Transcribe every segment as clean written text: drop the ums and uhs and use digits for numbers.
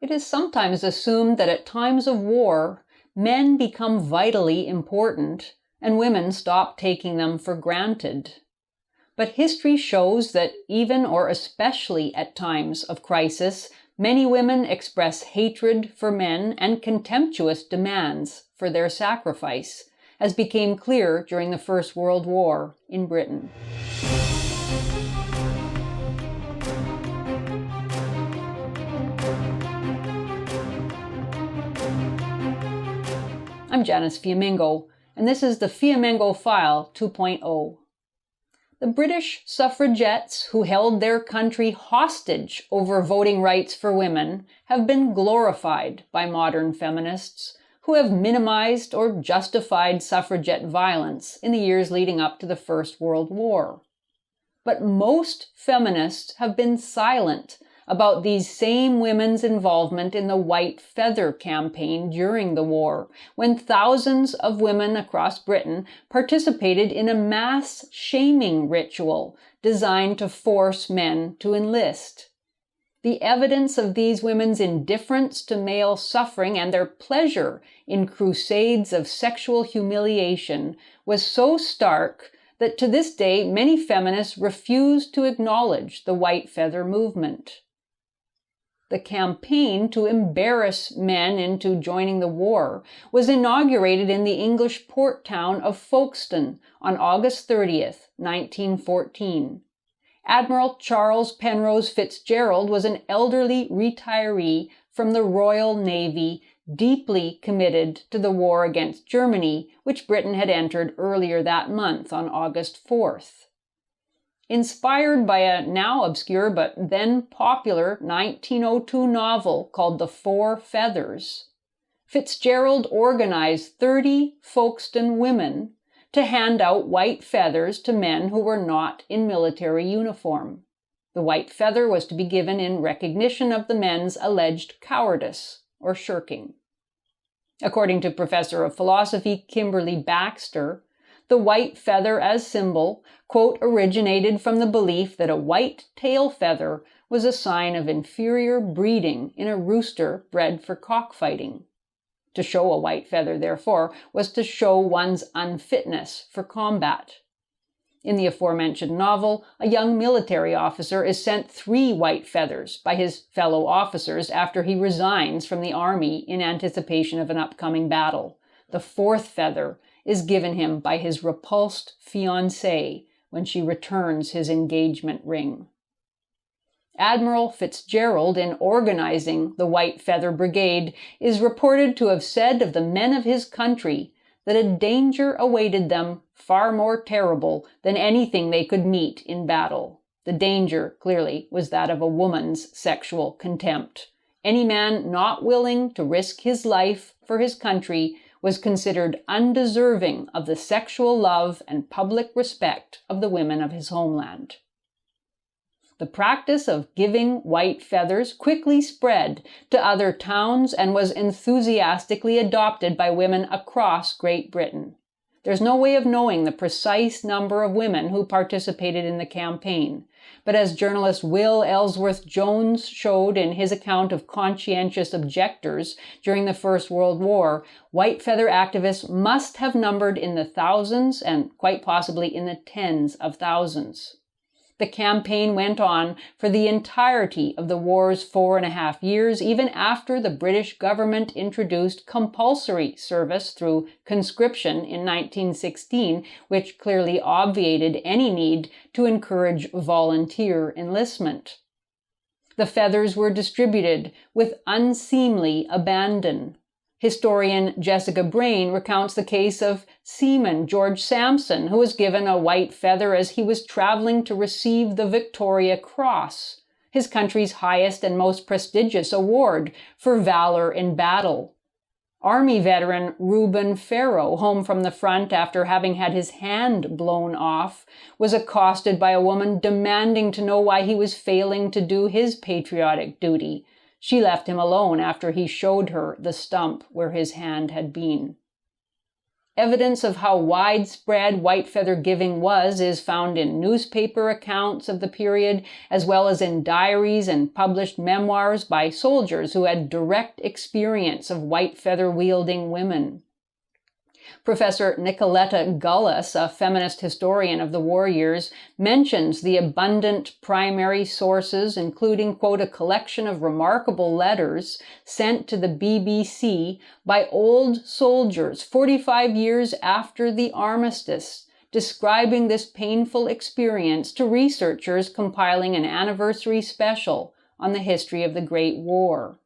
It is sometimes assumed that at times of war, men become vitally important and women stop taking them for granted. But history shows that even or especially at times of crisis, many women express hatred for men and contemptuous demands for their sacrifice, as became clear during the First World War in Britain. I'm Janice Fiamengo, and this is the Fiamengo File 2.0. The British suffragettes who held their country hostage over voting rights for women have been glorified by modern feminists who have minimized or justified suffragette violence in the years leading up to the First World War. But most feminists have been silent about these same women's involvement in the White Feather campaign during the war, when thousands of women across Britain participated in a mass shaming ritual designed to force men to enlist. The evidence of these women's indifference to male suffering and their pleasure in crusades of sexual humiliation was so stark that to this day many feminists refuse to acknowledge the White Feather movement. The campaign to embarrass men into joining the war was inaugurated in the English port town of Folkestone on August 30th, 1914. Admiral Charles Penrose Fitzgerald was an elderly retiree from the Royal Navy, deeply committed to the war against Germany, which Britain had entered earlier that month on August 4th. Inspired by a now obscure but then popular 1902 novel called The Four Feathers, Fitzgerald organized 30 Folkestone women to hand out white feathers to men who were not in military uniform. The white feather was to be given in recognition of the men's alleged cowardice or shirking. According to Professor of Philosophy Kimberly Baxter, the white feather as symbol, quote, originated from the belief that a white tail feather was a sign of inferior breeding in a rooster bred for cockfighting. To show a white feather, therefore, was to show one's unfitness for combat. In the aforementioned novel, a young military officer is sent 3 white feathers by his fellow officers after he resigns from the army in anticipation of an upcoming battle. The 4th feather is given him by his repulsed fiancée when she returns his engagement ring. Admiral Fitzgerald, in organizing the White Feather Brigade, is reported to have said of the men of his country that a danger awaited them far more terrible than anything they could meet in battle. The danger, clearly, was that of a woman's sexual contempt. Any man not willing to risk his life for his country was considered undeserving of the sexual love and public respect of the women of his homeland. The practice of giving white feathers quickly spread to other towns and was enthusiastically adopted by women across Great Britain. There's no way of knowing the precise number of women who participated in the campaign, but as journalist Will Ellsworth Jones showed in his account of conscientious objectors during the First World War, white feather activists must have numbered in the thousands and quite possibly in the tens of thousands. The campaign went on for the entirety of the war's 4.5 years, even after the British government introduced compulsory service through conscription in 1916, which clearly obviated any need to encourage volunteer enlistment. The feathers were distributed with unseemly abandon. Historian Jessica Brain recounts the case of seaman George Samson, who was given a white feather as he was traveling to receive the Victoria Cross, his country's highest and most prestigious award for valor in battle. Army veteran Reuben Farrow, home from the front after having had his hand blown off, was accosted by a woman demanding to know why he was failing to do his patriotic duty. She left him alone after he showed her the stump where his hand had been. Evidence of how widespread white feather giving was is found in newspaper accounts of the period, as well as in diaries and published memoirs by soldiers who had direct experience of white feather wielding women. Professor Nicoletta Gullace, a feminist historian of the war years, mentions the abundant primary sources, including, quote, a collection of remarkable letters sent to the BBC by old soldiers 45 years after the armistice, describing this painful experience to researchers compiling an anniversary special on the history of the Great War.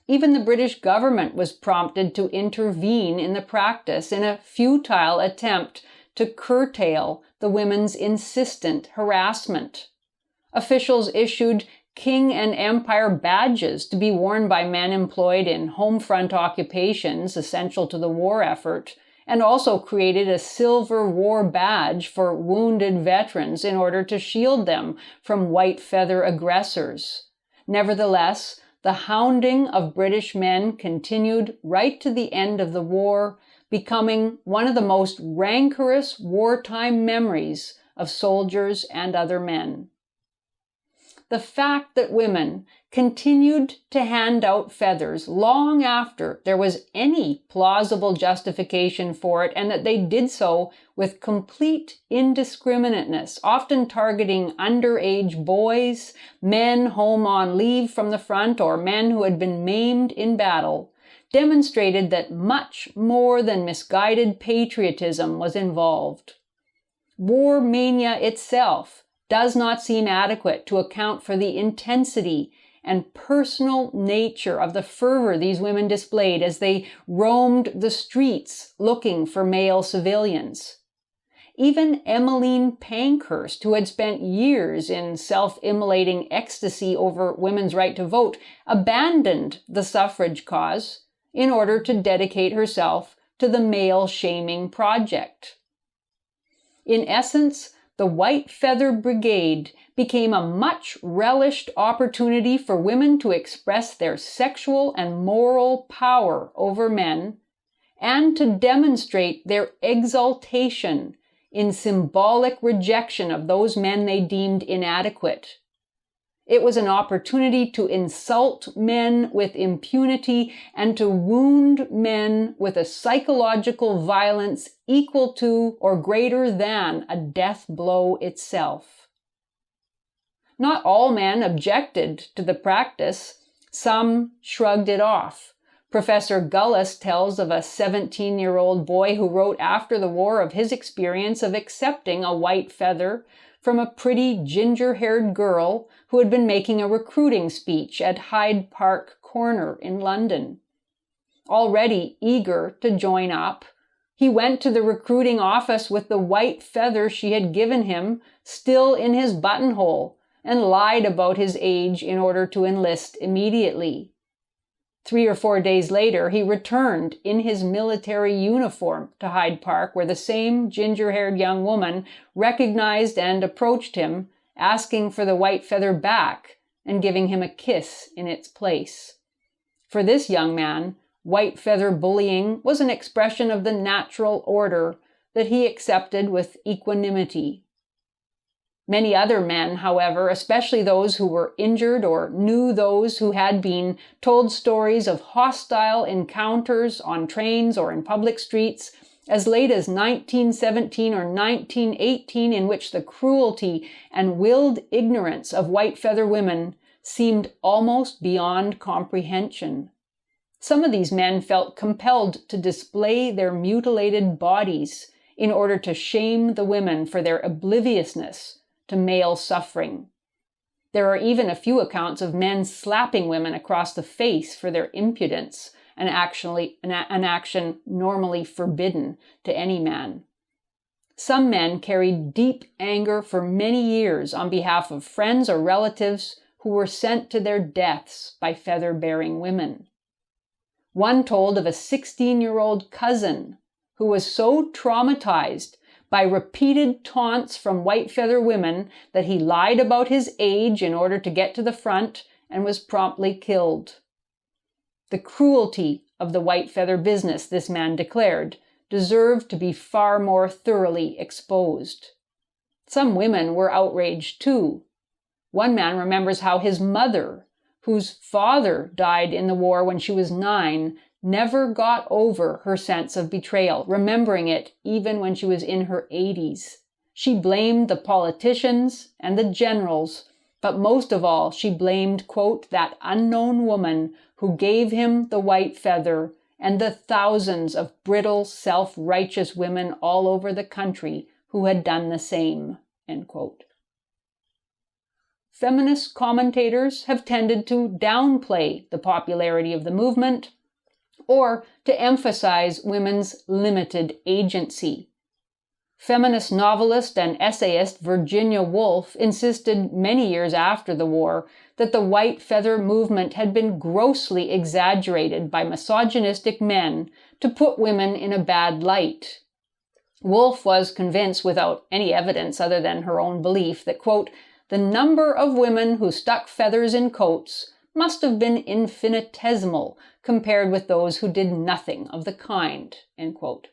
Even the British government was prompted to intervene in the practice in a futile attempt to curtail the women's insistent harassment. Officials issued King and Empire badges to be worn by men employed in home front occupations essential to the war effort, and also created a silver war badge for wounded veterans in order to shield them from white feather aggressors. Nevertheless, the hounding of British men continued right to the end of the war, becoming one of the most rancorous wartime memories of soldiers and other men. The fact that women continued to hand out feathers long after there was any plausible justification for it, and that they did so with complete indiscriminateness, often targeting underage boys, men home on leave from the front, or men who had been maimed in battle, demonstrated that much more than misguided patriotism was involved. War mania itself does not seem adequate to account for the intensity and personal nature of the fervor these women displayed as they roamed the streets looking for male civilians. Even Emmeline Pankhurst, who had spent years in self-immolating ecstasy over women's right to vote, abandoned the suffrage cause in order to dedicate herself to the male-shaming project. In essence, the White Feather Brigade became a much relished opportunity for women to express their sexual and moral power over men, and to demonstrate their exaltation in symbolic rejection of those men they deemed inadequate. It was an opportunity to insult men with impunity and to wound men with a psychological violence equal to or greater than a death blow itself. Not all men objected to the practice. Some shrugged it off. Professor Gullace tells of a 17-year-old boy who wrote after the war of his experience of accepting a white feather from a pretty ginger-haired girl who had been making a recruiting speech at Hyde Park Corner in London. Already eager to join up, he went to the recruiting office with the white feather she had given him still in his buttonhole and lied about his age in order to enlist immediately. 3 or 4 days later, he returned in his military uniform to Hyde Park, where the same ginger-haired young woman recognized and approached him, asking for the white feather back and giving him a kiss in its place. For this young man, white feather bullying was an expression of the natural order that he accepted with equanimity. Many other men, however, especially those who were injured or knew those who had been, told stories of hostile encounters on trains or in public streets as late as 1917 or 1918, in which the cruelty and willed ignorance of white feather women seemed almost beyond comprehension. Some of these men felt compelled to display their mutilated bodies in order to shame the women for their obliviousness to male suffering. There are even a few accounts of men slapping women across the face for their impudence, an action normally forbidden to any man. Some men carried deep anger for many years on behalf of friends or relatives who were sent to their deaths by feather-bearing women. One told of a 16-year-old cousin who was so traumatized by repeated taunts from white feather women that he lied about his age in order to get to the front and was promptly killed. The cruelty of the white feather business, this man declared, deserved to be far more thoroughly exposed. Some women were outraged too. One man remembers how his mother, whose father died in the war when she was 9, never got over her sense of betrayal, remembering it even when she was in her 80s. She blamed the politicians and the generals, but most of all, she blamed, quote, that unknown woman who gave him the white feather and the thousands of brittle, self-righteous women all over the country who had done the same, end quote. Feminist commentators have tended to downplay the popularity of the movement or to emphasize women's limited agency. Feminist novelist and essayist Virginia Woolf insisted many years after the war that the white feather movement had been grossly exaggerated by misogynistic men to put women in a bad light. Woolf was convinced, without any evidence other than her own belief, that, quote, the number of women who stuck feathers in coats must have been infinitesimal compared with those who did nothing of the kind, end quote.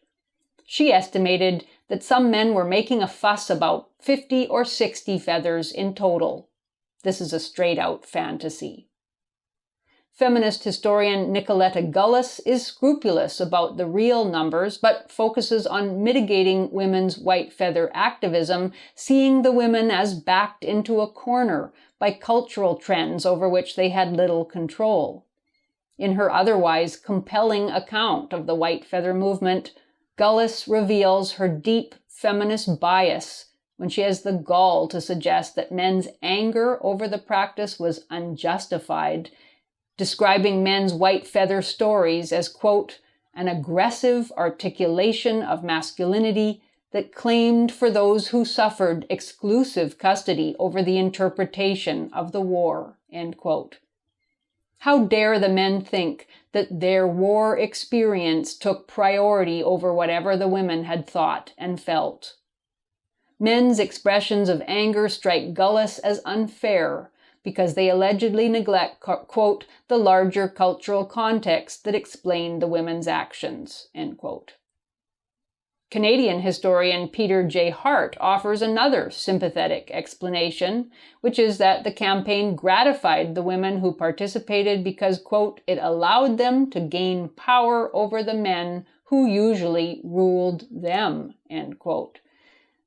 She estimated that some men were making a fuss about 50 or 60 feathers in total. This is a straight-out fantasy. Feminist historian Nicoletta Gullace is scrupulous about the real numbers, but focuses on mitigating women's white feather activism, seeing the women as backed into a corner by cultural trends over which they had little control. In her otherwise compelling account of the white feather movement, Gullace reveals her deep feminist bias when she has the gall to suggest that men's anger over the practice was unjustified, describing men's white feather stories as, quote, an aggressive articulation of masculinity that claimed for those who suffered exclusive custody over the interpretation of the war, end quote. How dare the men think that their war experience took priority over whatever the women had thought and felt? Men's expressions of anger strike Gullace as unfair because they allegedly neglect, quote, the larger cultural context that explained the women's actions, end quote. Canadian historian Peter J. Hart offers another sympathetic explanation, which is that the campaign gratified the women who participated because, quote, it allowed them to gain power over the men who usually ruled them, end quote.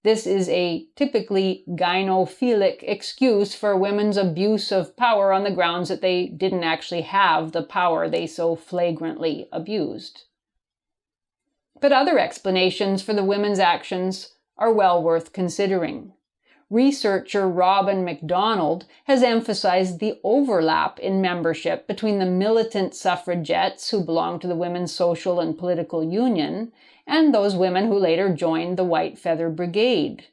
This is a typically gynophilic excuse for women's abuse of power on the grounds that they didn't actually have the power they so flagrantly abused. But other explanations for the women's actions are well worth considering. Researcher Robin MacDonald has emphasized the overlap in membership between the militant suffragettes who belonged to the Women's Social and Political Union and those women who later joined the White Feather Brigade.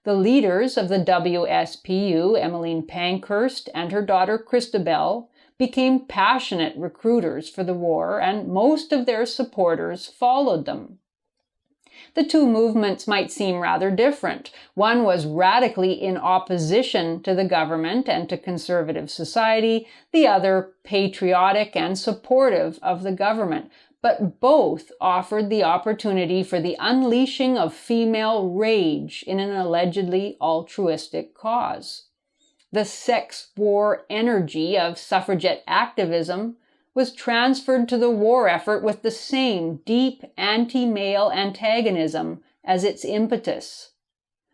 The leaders of the WSPU, Emmeline Pankhurst and her daughter Christabel, became passionate recruiters for the war, and most of their supporters followed them. The two movements might seem rather different. One was radically in opposition to the government and to conservative society, the other patriotic and supportive of the government, but both offered the opportunity for the unleashing of female rage in an allegedly altruistic cause. The sex war energy of suffragette activism was transferred to the war effort with the same deep anti-male antagonism as its impetus.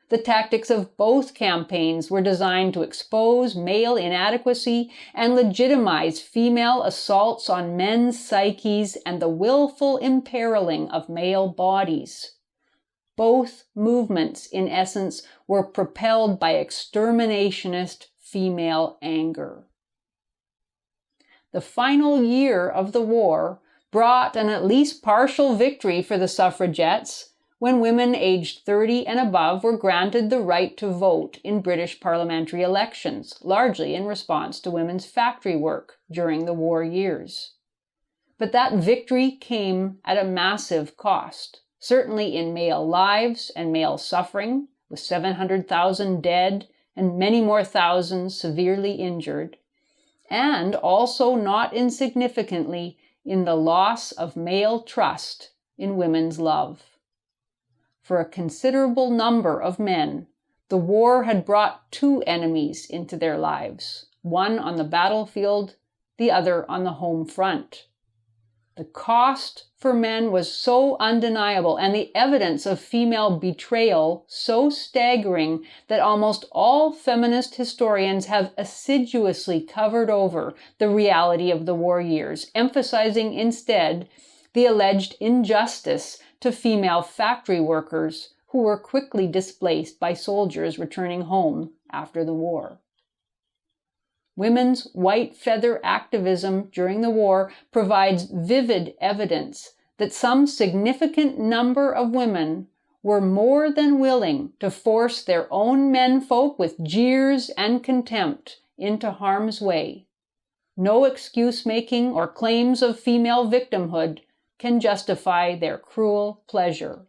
The tactics of both campaigns were designed to expose male inadequacy and legitimize female assaults on men's psyches and the willful imperiling of male bodies. Both movements, in essence, were propelled by exterminationist female anger. The final year of the war brought an at least partial victory for the suffragettes when women aged 30 and above were granted the right to vote in British parliamentary elections, largely in response to women's factory work during the war years. But that victory came at a massive cost, certainly in male lives and male suffering, with 700,000 dead and many more thousands severely injured, and also not insignificantly in the loss of male trust in women's love. For a considerable number of men, the war had brought two enemies into their lives, one on the battlefield, the other on the home front. The cost for men was so undeniable and the evidence of female betrayal so staggering that almost all feminist historians have assiduously covered over the reality of the war years, emphasizing instead the alleged injustice to female factory workers who were quickly displaced by soldiers returning home after the war. Women's white feather activism during the war provides vivid evidence that some significant number of women were more than willing to force their own menfolk with jeers and contempt into harm's way. No excuse-making or claims of female victimhood can justify their cruel pleasure.